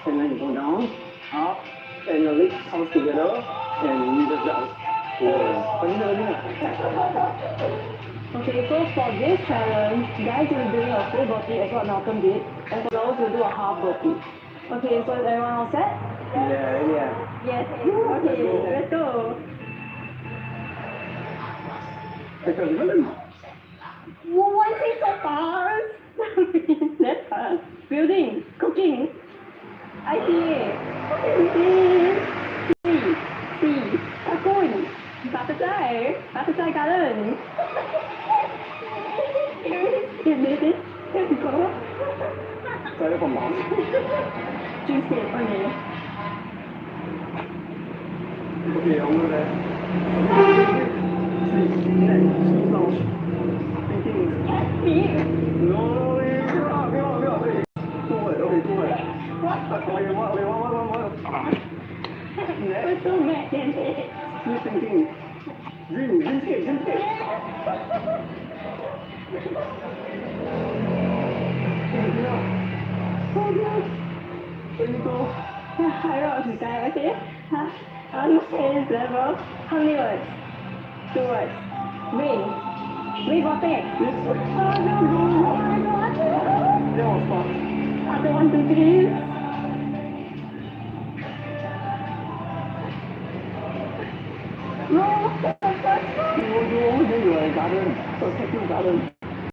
and then you go down, up, and your legs comes together, and you just down. Okay, so for this challenge, guys will do a full burpee as what Malcolm did, and for girls will do a half burpee. Okay, so is everyone all set? Yeah. Yes. Okay, let's go. Why is it so fast? That's fast. Building, cooking, ICA, C, Kakun, Butterfly Garden. Saya pemaham. Juicy, okay. Okay, I'm gonna sleep. Next, thinking. Me? No, wait. Too much. What? Okay, what? Next. We're so mad, Sleep thinking. Dream state. Oh God. Where you go? I wrote it down, okay? On page level, how many words? 2 words. Ring. Ring or text? Oh no, oh my God. That was fun. Other 1, 2, 3. No, You always say you are a garden, protective garden.